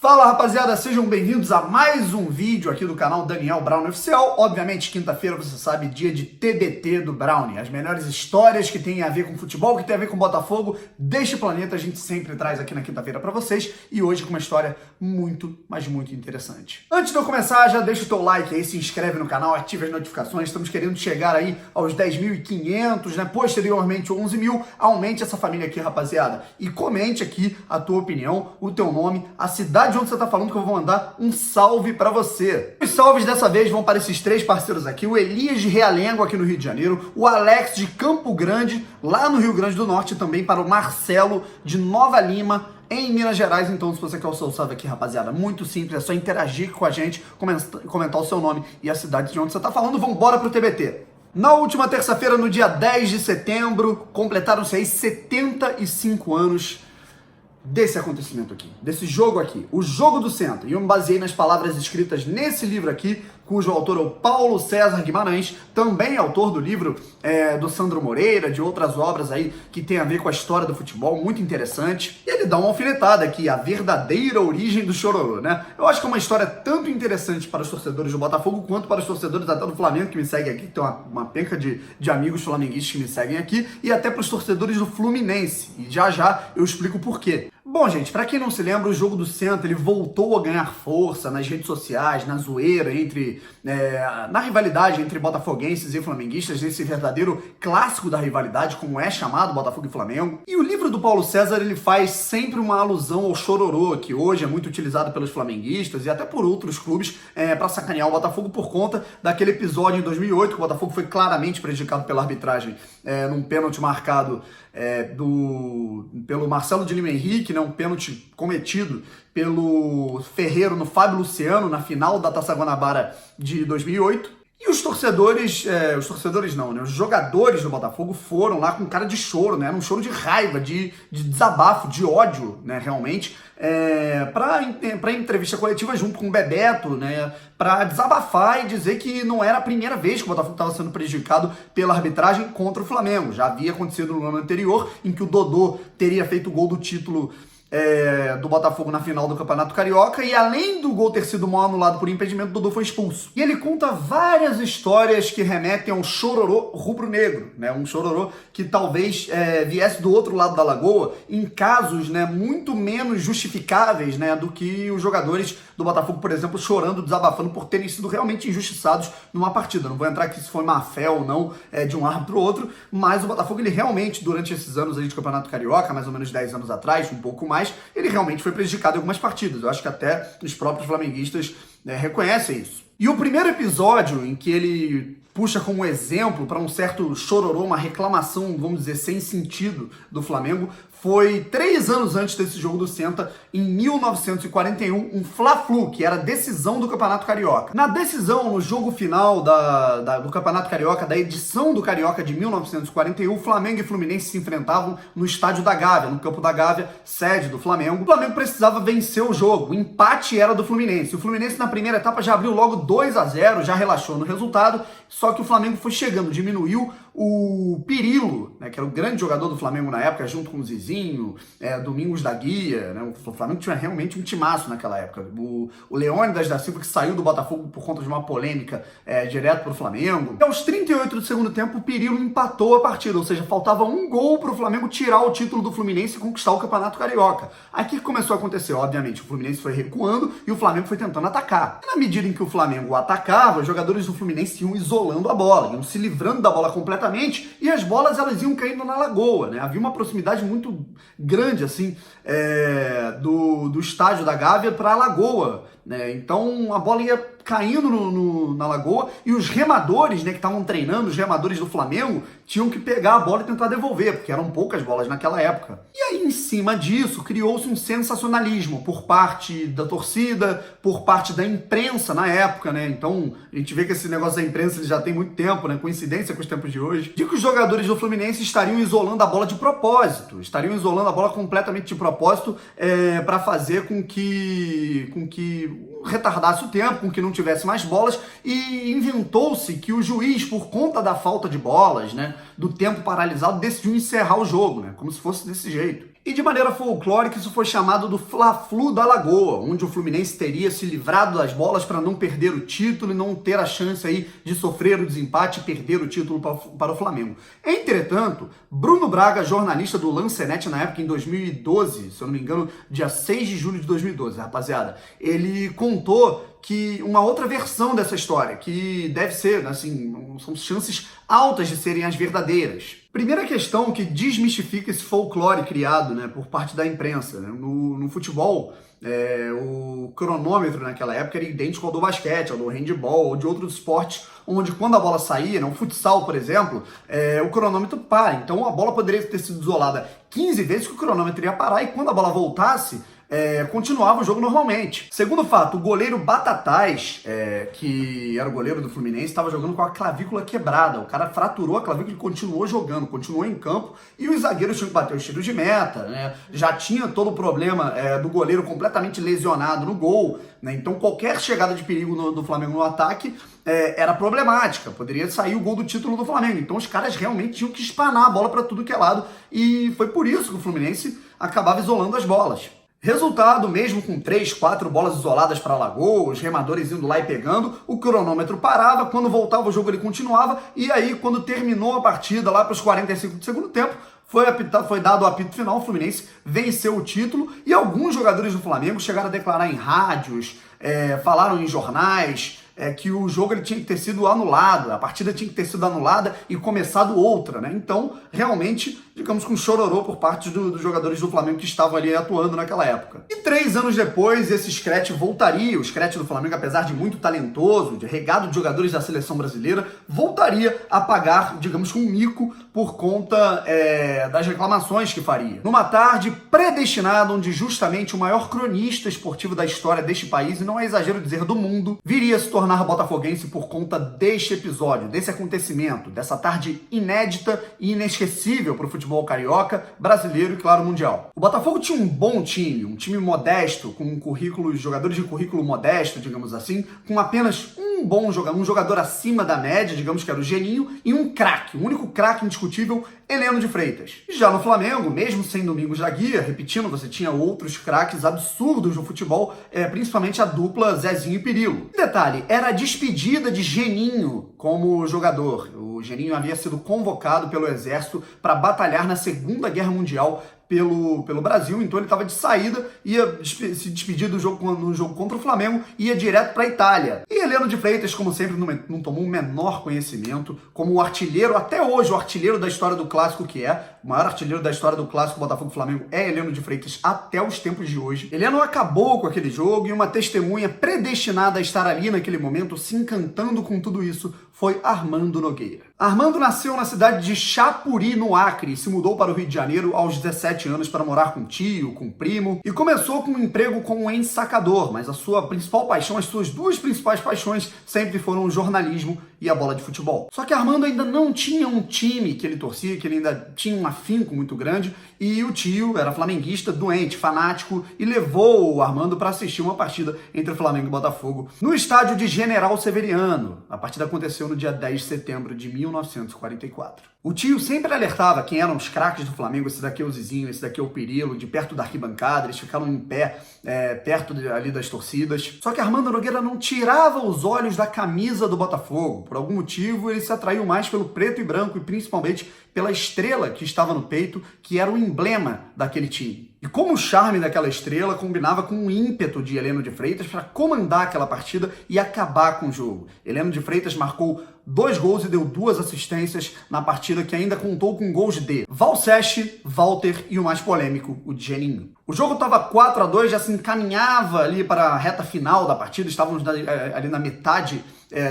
Fala rapaziada, sejam bem-vindos a mais um vídeo aqui do canal Daniel Brownie Oficial. Obviamente, quinta-feira, você sabe, dia de TBT do Brownie. As melhores histórias que tem a ver com futebol, que tem a ver com Botafogo deste planeta, a gente sempre traz aqui na quinta-feira pra vocês. E hoje com uma história muito, mas muito interessante. Antes de eu começar, já deixa o teu like aí, se inscreve no canal, ativa as notificações. Estamos querendo chegar aí aos 10.500, né? Posteriormente 11.000. Aumente essa família aqui, rapaziada. E comente aqui a tua opinião, o teu nome, a cidade de onde você tá falando, que eu vou mandar um salve pra você. Os salves dessa vez vão para esses três parceiros aqui: o Elias de Realengo, aqui no Rio de Janeiro, o Alex de Campo Grande, lá no Rio Grande do Norte, e também para o Marcelo de Nova Lima, em Minas Gerais. Então, se você quer o seu salve aqui, rapaziada, muito simples, é só interagir com a gente, comentar o seu nome e a cidade de onde você tá falando. Vambora pro TBT. Na última terça-feira, no dia 10 de setembro, completaram-se aí 75 anos desse acontecimento aqui, desse jogo aqui, o Jogo do Centro. E eu me baseei nas palavras escritas nesse livro aqui, cujo autor é o Paulo César Guimarães, também autor do livro do Sandro Moreira, de outras obras aí que tem a ver com a história do futebol, muito interessante. E ele dá uma alfinetada aqui, a verdadeira origem do Chororô, né? Eu acho que é uma história tanto interessante para os torcedores do Botafogo, quanto para os torcedores até do Flamengo, que me seguem aqui, que tem uma penca de amigos flamenguistas que me seguem aqui, e até para os torcedores do Fluminense. E já eu explico por quê. Bom, gente, pra quem não se lembra, o Jogo do Centro, ele voltou a ganhar força nas redes sociais, na zoeira, na rivalidade entre botafoguenses e flamenguistas, nesse verdadeiro clássico da rivalidade, como é chamado Botafogo e Flamengo. E o livro do Paulo César, ele faz sempre uma alusão ao Chororô, que hoje é muito utilizado pelos flamenguistas e até por outros clubes pra sacanear o Botafogo por conta daquele episódio em 2008, que o Botafogo foi claramente prejudicado pela arbitragem num pênalti marcado pelo Marcelo de Lima Henrique, né, um pênalti cometido pelo Ferreiro no Fábio Luciano na final da Taça Guanabara de 2008. E os torcedores não, né? Os jogadores do Botafogo foram lá com cara de choro, né? Era um choro de raiva, de desabafo, de ódio, né? Realmente, pra entrevista coletiva junto com o Bebeto, né? Pra desabafar e dizer que não era a primeira vez que o Botafogo estava sendo prejudicado pela arbitragem contra o Flamengo. Já havia acontecido no ano anterior, em que o Dodô teria feito o gol do título do Botafogo na final do Campeonato Carioca, e além do gol ter sido mal anulado por impedimento, o Dodô foi expulso. E ele conta várias histórias que remetem a um Chororô rubro-negro, né? Um Chororô que talvez viesse do outro lado da lagoa, em casos, né, muito menos justificáveis, né, do que os jogadores do Botafogo, por exemplo, chorando, desabafando por terem sido realmente injustiçados numa partida. Não vou entrar aqui se foi má fé ou não de um árbitro ou outro, mas o Botafogo, ele realmente, durante esses anos aí de Campeonato Carioca, mais ou menos 10 anos atrás, um pouco mais, ele realmente foi prejudicado em algumas partidas. Eu acho que até os próprios flamenguistas reconhecem isso. E o primeiro episódio em que ele puxa como exemplo para um certo chororô, uma reclamação, vamos dizer, sem sentido do Flamengo, foi 3 anos antes desse Jogo do Centro, em 1941, um Fla-Flu, que era a decisão do Campeonato Carioca. Na decisão, no jogo final do Campeonato Carioca, da edição do Carioca de 1941, Flamengo e Fluminense se enfrentavam no Estádio da Gávea, no Campo da Gávea, sede do Flamengo. O Flamengo precisava vencer o jogo, o empate era do Fluminense. O Fluminense, na primeira etapa, já abriu logo 2-0, já relaxou no resultado, só que o Flamengo foi chegando, diminuiu. O Pirillo, né, que era o grande jogador do Flamengo na época, junto com o Zizinho, Domingos da Guia, né, o Flamengo tinha realmente um timaço naquela época. O Leônidas da Silva, que saiu do Botafogo por conta de uma polêmica direto pro Flamengo. E aos 38 do segundo tempo, o Pirillo empatou a partida, ou seja, faltava um gol pro Flamengo tirar o título do Fluminense e conquistar o Campeonato Carioca. Aqui que começou a acontecer, obviamente, o Fluminense foi recuando e o Flamengo foi tentando atacar. E na medida em que o Flamengo atacava, os jogadores do Fluminense iam isolando a bola, iam se livrando da bola completamente, e as bolas, elas iam caindo na lagoa, né? Havia uma proximidade muito grande, assim, do estádio da Gávea para a lagoa, né? Então a bola ia caindo na lagoa e os remadores, né, que estavam treinando, os remadores do Flamengo, tinham que pegar a bola e tentar devolver, porque eram poucas bolas naquela época. E aí, em cima disso, criou-se um sensacionalismo por parte da torcida, por parte da imprensa na época, né? Então, a gente vê que esse negócio da imprensa ele já tem muito tempo, né? Coincidência com os tempos de hoje. De que os jogadores do Fluminense estariam isolando a bola de propósito, estariam isolando a bola completamente de propósito para fazer com que retardasse o tempo, com que não tivesse mais bolas, e inventou-se que o juiz, por conta da falta de bolas, né, do tempo paralisado, decidiu encerrar o jogo, né, como se fosse desse jeito. E de maneira folclórica, isso foi chamado do Fla-Flu da Lagoa, onde o Fluminense teria se livrado das bolas para não perder o título e não ter a chance aí de sofrer o desempate e perder o título para o Flamengo. Entretanto, Bruno Braga, jornalista do Lancenet na época, em 2012, se eu não me engano, dia 6 de julho de 2012, rapaziada, ele contou que uma outra versão dessa história, que deve ser, assim, são chances altas de serem as verdadeiras. Primeira questão que desmistifica esse folclore criado, né, por parte da imprensa. Né? No futebol, o cronômetro naquela época era idêntico ao do basquete, ao do handebol, ou de outros esportes, onde quando a bola saía, né, o futsal, por exemplo, o cronômetro para. Então a bola poderia ter sido isolada 15 vezes que o cronômetro ia parar, e quando a bola voltasse, continuava o jogo normalmente. Segundo fato, o goleiro Batatais, que era o goleiro do Fluminense, estava jogando com a clavícula quebrada. O cara fraturou a clavícula e continuou jogando, continuou em campo, e os zagueiros tinham que bater os tiros de meta, né? Já tinha todo o problema do goleiro completamente lesionado no gol, né? Então qualquer chegada de perigo do Flamengo no ataque era problemática, poderia sair o gol do título do Flamengo. Então os caras realmente tinham que espanar a bola para tudo que é lado, e foi por isso que o Fluminense acabava isolando as bolas. Resultado, mesmo com 3, 4 bolas isoladas para a Lagoa, os remadores indo lá e pegando, o cronômetro parava, quando voltava o jogo ele continuava, e aí quando terminou a partida, lá para os 45 do segundo tempo, foi dado o apito final, o Fluminense venceu o título, e alguns jogadores do Flamengo chegaram a declarar em rádios, falaram em jornais, que o jogo ele tinha que ter sido anulado, a partida tinha que ter sido anulada e começado outra, né? Então, realmente, digamos que um chororô por parte dos jogadores do Flamengo que estavam ali atuando naquela época. E 3 anos depois, esse Scratch voltaria, o Scratch do Flamengo, apesar de muito talentoso, de regado de jogadores da seleção brasileira, voltaria a pagar, digamos que um mico por conta das reclamações que faria. Numa tarde predestinada, onde justamente o maior cronista esportivo da história deste país, e não é exagero dizer do mundo, viria a se tornar botafoguense por conta deste episódio, desse acontecimento, dessa tarde inédita e inesquecível para o futebol carioca, brasileiro e, claro, mundial. O Botafogo tinha um bom time, um time modesto, com jogadores de currículo modesto, digamos assim, com apenas um jogador acima da média, digamos que era o Geninho, e um craque, o único craque indiscutível, Heleno de Freitas. E já no Flamengo, mesmo sem Domingos da Guia, repetindo, você tinha outros craques absurdos no futebol, principalmente a dupla Zezinho e Pirilo. E detalhe, era a despedida de Geninho como jogador. O Geninho havia sido convocado pelo Exército para batalhar na Segunda Guerra Mundial pelo Brasil, então ele estava de saída, ia se despedir no jogo contra o Flamengo, ia direto para a Itália. E Heleno de Freitas, como sempre, não tomou o menor conhecimento, como o artilheiro, até hoje, o artilheiro da história do Clássico que o maior artilheiro da história do Clássico Botafogo-Flamengo é Heleno de Freitas até os tempos de hoje. Heleno acabou com aquele jogo, e uma testemunha predestinada a estar ali naquele momento, se encantando com tudo isso, foi Armando Nogueira. Armando nasceu na cidade de Chapuri, no Acre, e se mudou para o Rio de Janeiro aos 17 anos para morar com tio, com primo, e começou com um emprego como ensacador, mas a sua principal paixão, as suas duas principais paixões sempre foram o jornalismo e a bola de futebol. Só que Armando ainda não tinha um time que ele torcia, que ele ainda tinha um afinco muito grande, e o tio era flamenguista, doente, fanático, e levou o Armando para assistir uma partida entre Flamengo e Botafogo no estádio de General Severiano. A partida aconteceu no dia 10 de setembro de 1944. O tio sempre alertava quem eram os craques do Flamengo: esse daqui é o Zizinho, esse daqui é o Pirilo, de perto da arquibancada, eles ficaram em pé, perto ali das torcidas. Só que Armando Nogueira não tirava os olhos da camisa do Botafogo. Por algum motivo, ele se atraiu mais pelo preto e branco, e principalmente pela estrela que estava no peito, que era o emblema daquele time. E como o charme daquela estrela combinava com o ímpeto de Heleno de Freitas para comandar aquela partida e acabar com o jogo. Heleno de Freitas marcou 2 gols e deu 2 assistências na partida, que ainda contou com gols de Valseste, Walter e o mais polêmico, o Geninho. O jogo estava 4-2, já se encaminhava ali para a reta final da partida, estávamos ali na metade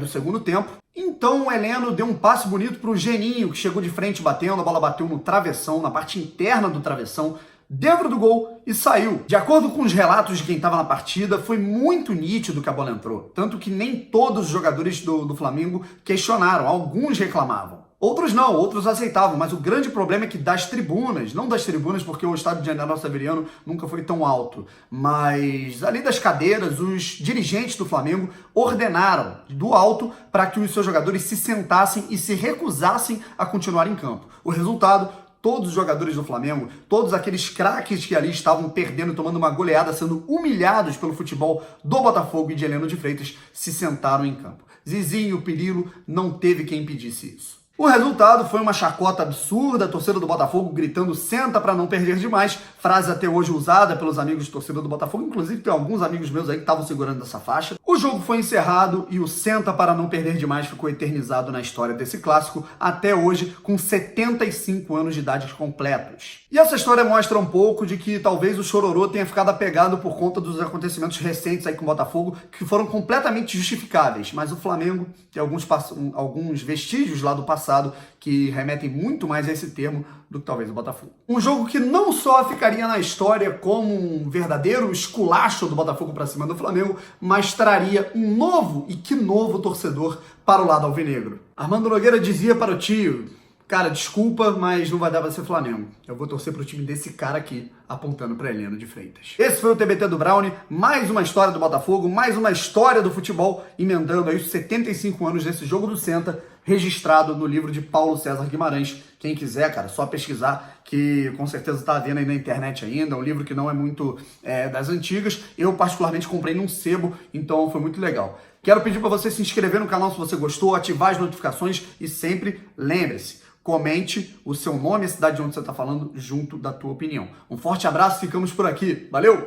do segundo tempo. Então o Heleno deu um passe bonito para o Geninho, que chegou de frente batendo, a bola bateu no travessão, na parte interna do travessão, dentro do gol, e saiu. De acordo com os relatos de quem estava na partida, foi muito nítido que a bola entrou. Tanto que nem todos os jogadores do Flamengo questionaram, alguns reclamavam. Outros não, outros aceitavam, mas o grande problema é que das tribunas, não das tribunas porque o estádio de General Severiano nunca foi tão alto, mas ali das cadeiras, os dirigentes do Flamengo ordenaram do alto para que os seus jogadores se sentassem e se recusassem a continuar em campo. O resultado: todos os jogadores do Flamengo, todos aqueles craques que ali estavam perdendo, tomando uma goleada, sendo humilhados pelo futebol do Botafogo e de Heleno de Freitas, se sentaram em campo. Zizinho, Pirillo, não teve quem impedisse isso. O resultado foi uma chacota absurda, a torcida do Botafogo gritando "senta para não perder demais", frase até hoje usada pelos amigos de torcida do Botafogo, inclusive tem alguns amigos meus aí que estavam segurando essa faixa. O jogo foi encerrado e o "senta para não perder demais" ficou eternizado na história desse clássico até hoje, com 75 anos de idade completos. E essa história mostra um pouco de que talvez o Chororô tenha ficado apegado por conta dos acontecimentos recentes aí com o Botafogo, que foram completamente justificáveis, mas o Flamengo tem alguns vestígios lá do passado que remetem muito mais a esse termo do que talvez o Botafogo. Um jogo que não só ficaria na história como um verdadeiro esculacho do Botafogo para cima do Flamengo, mas traria um novo, e que novo, torcedor para o lado alvinegro. Armando Nogueira dizia para o tio: "Cara, desculpa, mas não vai dar pra ser Flamengo. Eu vou torcer pro time desse cara aqui", apontando pra Heleno de Freitas. Esse foi o TBT do Brownie, mais uma história do Botafogo, mais uma história do futebol, emendando aí os 75 anos desse jogo do Senta, registrado no livro de Paulo César Guimarães. Quem quiser, cara, só pesquisar, que com certeza tá vendo aí na internet ainda. É um livro que não é muito das antigas. Eu, particularmente, comprei num sebo, então foi muito legal. Quero pedir para você se inscrever no canal se você gostou, ativar as notificações e sempre lembre-se, comente o seu nome e a cidade de onde você está falando junto da tua opinião. Um forte abraço, ficamos por aqui. Valeu!